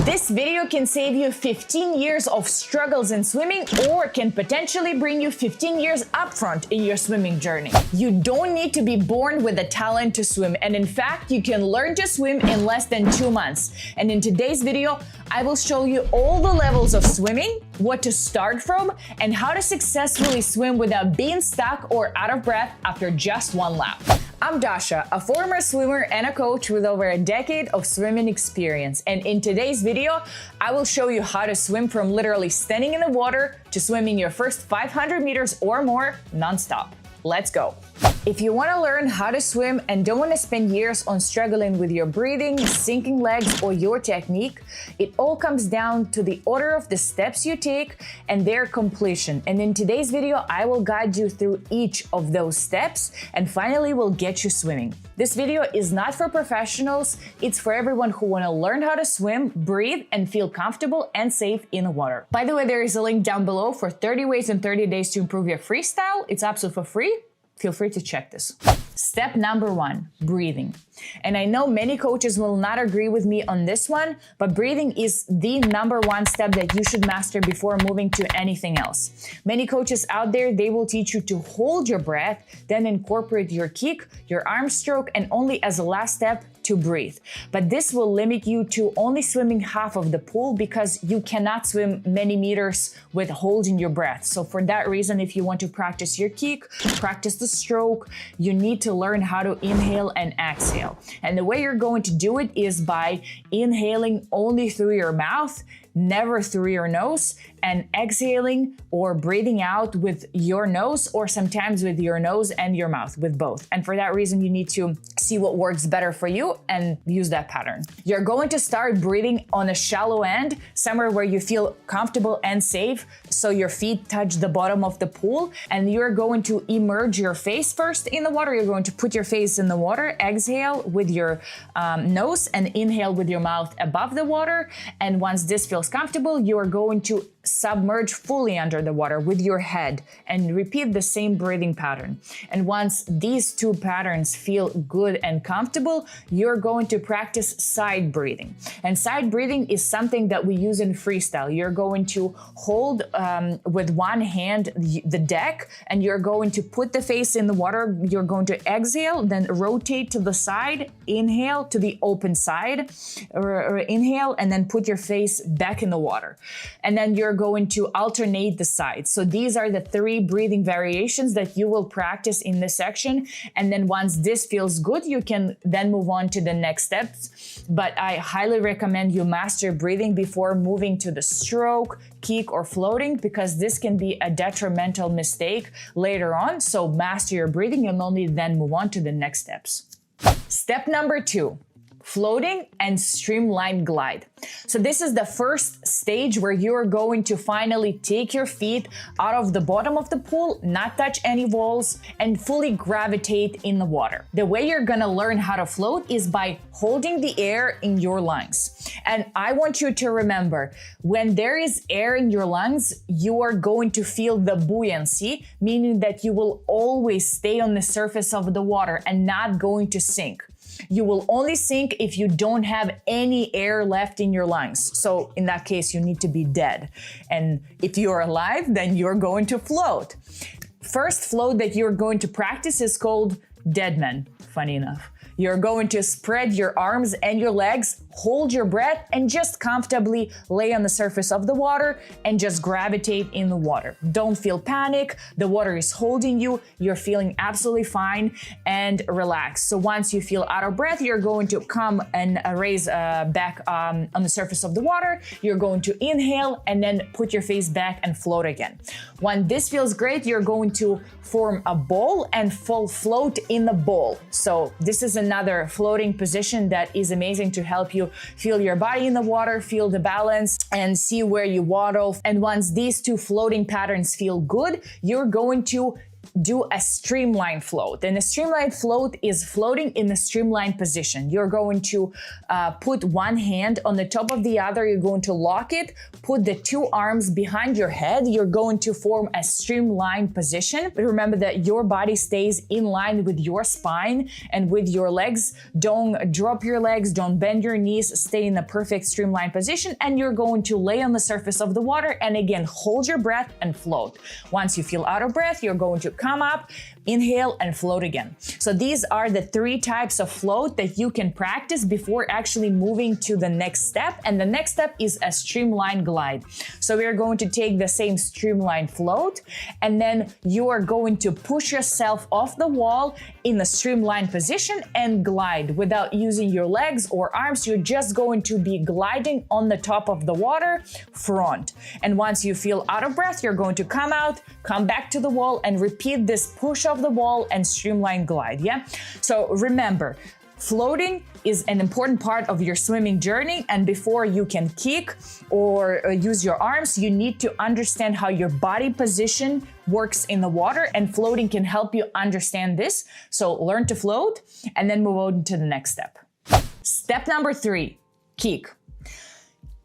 This video can save you 15 years of struggles in swimming or can potentially bring you 15 years upfront in your swimming journey. You don't need to be born with a talent to swim, and in fact, you can learn to swim in less than 2 months. And in today's video, I will show you all the levels of swimming, what to start from, and how to successfully swim without being stuck or out of breath after just one lap. I'm Dasha, a former swimmer and a coach with over a decade of swimming experience. And in today's video, I will show you how to swim from literally standing in the water to swimming your first 500 meters or more nonstop. Let's go. If you want to learn how to swim and don't want to spend years on struggling with your breathing, sinking legs, or your technique, it all comes down to the order of the steps you take and their completion. And in today's video, I will guide you through each of those steps and finally will get you swimming. This video is not for professionals, it's for everyone who want to learn how to swim, breathe, and feel comfortable and safe in the water. By the way, there is a link down below for 30 ways in 30 days to improve your freestyle. It's absolutely for free. Feel free to check this. Step number 1, breathing. And I know many coaches will not agree with me on this one, but breathing is the number 1 step that you should master before moving to anything else. Many coaches out there, they will teach you to hold your breath, then incorporate your kick, your arm stroke, and only as a last step, to breathe. But this will limit you to only swimming half of the pool because you cannot swim many meters with holding your breath. So for that reason, if you want to practice your kick, practice the stroke, you need to learn how to inhale and exhale. And the way you're going to do it is by inhaling only through your mouth, never through your nose, and exhaling or breathing out with your nose or sometimes with your nose and your mouth, with both. And for that reason, you need to see what works better for you and use that pattern. You're going to start breathing on a shallow end, somewhere where you feel comfortable and safe, so your feet touch the bottom of the pool, and you're going to immerse your face first in the water. You're going to put your face in the water, exhale with your nose, and inhale with your mouth above the water. And once this feels comfortable, you are going to submerge fully under the water with your head and repeat the same breathing pattern. And once these two patterns feel good and comfortable, you're going to practice side breathing. And side breathing is something that we use in freestyle. You're going to hold with one hand the deck, and you're going to put the face in the water. You're going to exhale, then rotate to the side, inhale to the open side, or inhale, and then put your face back in the water. And then you're going to alternate the sides. So these are the 3 breathing variations that you will practice in this section. And then once this feels good, you can then move on to the next steps. But I highly recommend you master breathing before moving to the stroke, kick, or floating, because this can be a detrimental mistake later on. So master your breathing and only then move on to the next steps. Step number 2. Floating and streamline glide. So this is the first stage where you're going to finally take your feet out of the bottom of the pool, not touch any walls, and fully gravitate in the water. The way you're gonna learn how to float is by holding the air in your lungs. And I want you to remember, when there is air in your lungs, you are going to feel the buoyancy, meaning that you will always stay on the surface of the water and not going to sink. You will only sink if you don't have any air left in your lungs. So in that case, you need to be dead. And if you're alive, then you're going to float. First float that you're going to practice is called dead man, funny enough. You're going to spread your arms and your legs, hold your breath, and just comfortably lay on the surface of the water and just gravitate in the water. Don't feel panic. The water is holding you. You're feeling absolutely fine and relaxed. So once you feel out of breath, you're going to come and raise back on the surface of the water. You're going to inhale and then put your face back and float again. When this feels great, you're going to form a ball and float in the ball. So this is another floating position that is amazing to help you feel your body in the water, feel the balance, and see where you waddle. And once these 2 floating patterns feel good, you're going to do a streamline float. And a streamline float is floating in a streamline position. You're going to put one hand on the top of the other. You're going to lock it, put the two arms behind your head. You're going to form a streamline position. But remember that your body stays in line with your spine and with your legs. Don't drop your legs, don't bend your knees, stay in a perfect streamline position. And you're going to lay on the surface of the water and again, hold your breath and float. Once you feel out of breath, you're going to come up, inhale and float again. So these are the three types of float that you can practice before actually moving to the next step. And the next step is a streamline glide. So we are going to take the same streamline float and then you are going to push yourself off the wall in a streamline position and glide without using your legs or arms. You're just going to be gliding on the top of the water front. And once you feel out of breath, you're going to come out, come back to the wall and repeat this push off the wall and streamline glide, yeah? So remember, floating is an important part of your swimming journey, and before you can kick or use your arms, you need to understand how your body position works in the water, and floating can help you understand this. So learn to float and then move on to the next step. Step number 3, kick.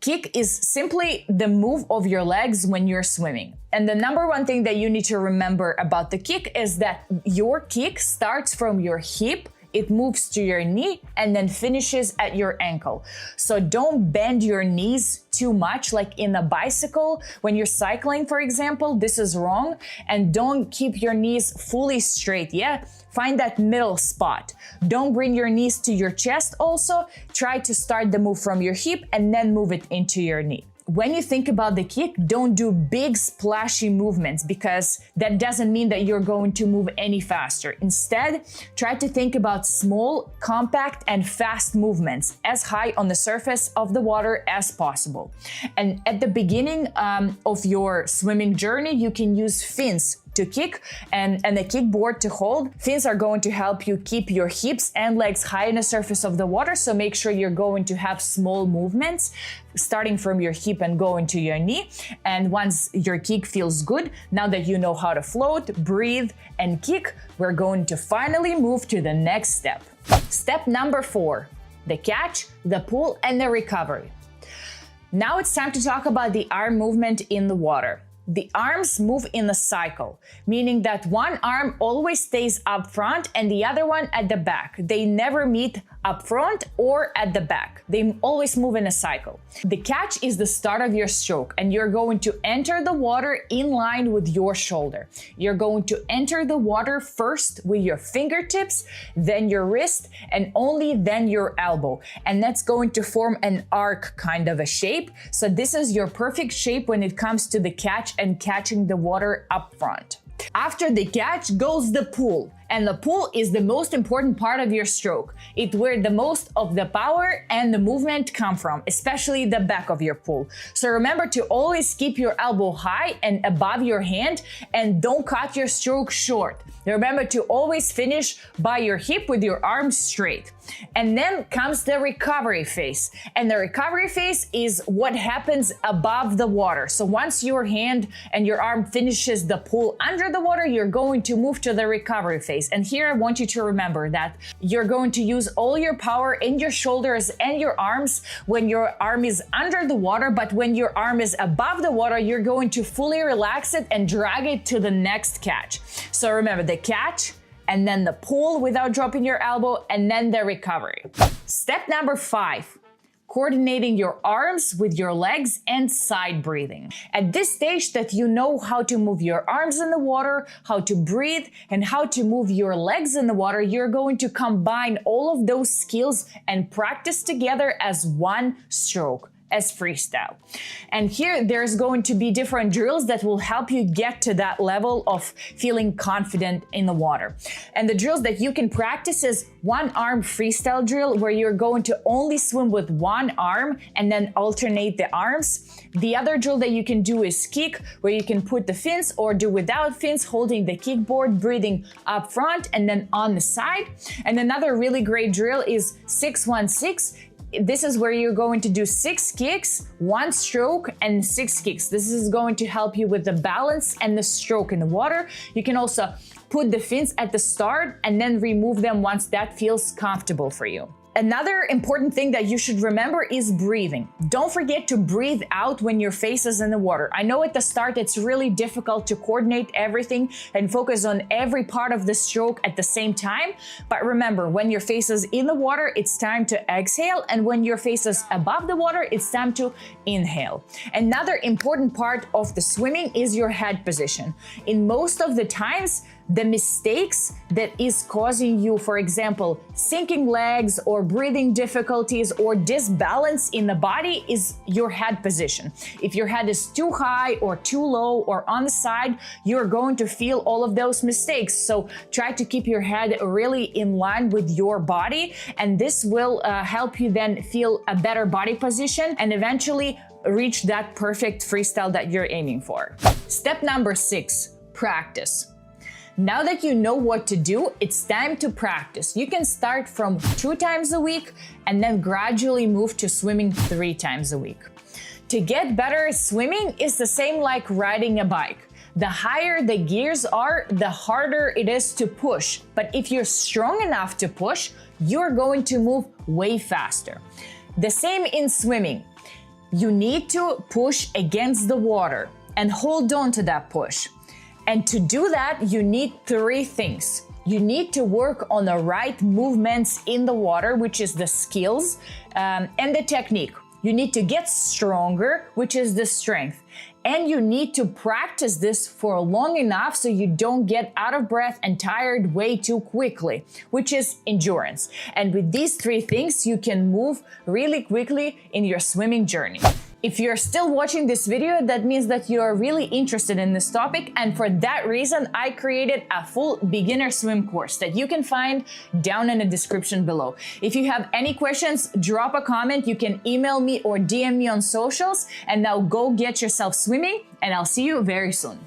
Kick is simply the move of your legs when you're swimming. And the number one thing that you need to remember about the kick is that your kick starts from your hip, it moves to your knee and then finishes at your ankle. So don't bend your knees too much, like in a bicycle. When you're cycling, for example, this is wrong. And don't keep your knees fully straight, yeah? Find that middle spot. Don't bring your knees to your chest also. Try to start the move from your hip and then move it into your knee. When you think about the kick, don't do big splashy movements because that doesn't mean that you're going to move any faster. Instead, try to think about small, compact, and fast movements as high on the surface of the water as possible. And at the beginning of your swimming journey, you can use fins to kick and a kickboard to hold. Fins are going to help you keep your hips and legs high on the surface of the water, so make sure you're going to have small movements starting from your hip and going to your knee. And once your kick feels good, now that you know how to float, breathe, and kick, we're going to finally move to the next step. Step number 4, the catch, the pull, and the recovery. Now it's time to talk about the arm movement in the water. The arms move in a cycle, meaning that one arm always stays up front and the other one at the back. They never meet up front or at the back. They always move in a cycle. The catch is the start of your stroke and you're going to enter the water in line with your shoulder. You're going to enter the water first with your fingertips, then your wrist, and only then your elbow. And that's going to form an arc kind of a shape. So this is your perfect shape when it comes to the catch and catching the water up front. After the catch goes the pull. And the pull is the most important part of your stroke. It's where the most of the power and the movement come from, especially the back of your pull. So remember to always keep your elbow high and above your hand and don't cut your stroke short. Remember to always finish by your hip with your arms straight. And then comes the recovery phase. And the recovery phase is what happens above the water. So once your hand and your arm finishes the pull under the water, you're going to move to the recovery phase. And here I want you to remember that you're going to use all your power in your shoulders and your arms when your arm is under the water, but when your arm is above the water, you're going to fully relax it and drag it to the next catch. So remember the catch, and then the pull without dropping your elbow, and then the recovery. Step number 5. Coordinating your arms with your legs and side breathing. At this stage that you know how to move your arms in the water, how to breathe, and how to move your legs in the water, you're going to combine all of those skills and practice together as one stroke, as freestyle. And here there's going to be different drills that will help you get to that level of feeling confident in the water. And the drills that you can practice is one arm freestyle drill where you're going to only swim with one arm and then alternate the arms. The other drill that you can do is kick, where you can put the fins or do without fins, holding the kickboard, breathing up front and then on the side. And another really great drill is 6-1-6. This is where you're going to do 6 kicks, 1 stroke, and 6 kicks. This is going to help you with the balance and the stroke in the water. You can also put the fins at the start and then remove them once that feels comfortable for you. Another important thing that you should remember is breathing. Don't forget to breathe out when your face is in the water. I know at the start it's really difficult to coordinate everything and focus on every part of the stroke at the same time, but remember, when your face is in the water, it's time to exhale, and when your face is above the water, it's time to inhale. Another important part of the swimming is your head position. In most of the times, the mistakes that is causing you, for example, sinking legs or breathing difficulties or disbalance in the body is your head position. If your head is too high or too low or on the side, you're going to feel all of those mistakes. So try to keep your head really in line with your body, and this will help you then feel a better body position and eventually reach that perfect freestyle that you're aiming for. Step number 6, practice. Now that you know what to do, it's time to practice. You can start from 2 times a week and then gradually move to swimming 3 times a week. To get better at swimming is the same like riding a bike. The higher the gears are, the harder it is to push. But if you're strong enough to push, you're going to move way faster. The same in swimming. You need to push against the water and hold on to that push. And to do that, you need 3 things. You need to work on the right movements in the water, which is the skills, and the technique. You need to get stronger, which is the strength. And you need to practice this for long enough so you don't get out of breath and tired way too quickly, which is endurance. And with these 3 things, you can move really quickly in your swimming journey. If you're still watching this video, that means that you're really interested in this topic, and for that reason, I created a full beginner swim course that you can find down in the description below. If you have any questions, drop a comment, you can email me or DM me on socials, and now go get yourself swimming, and I'll see you very soon.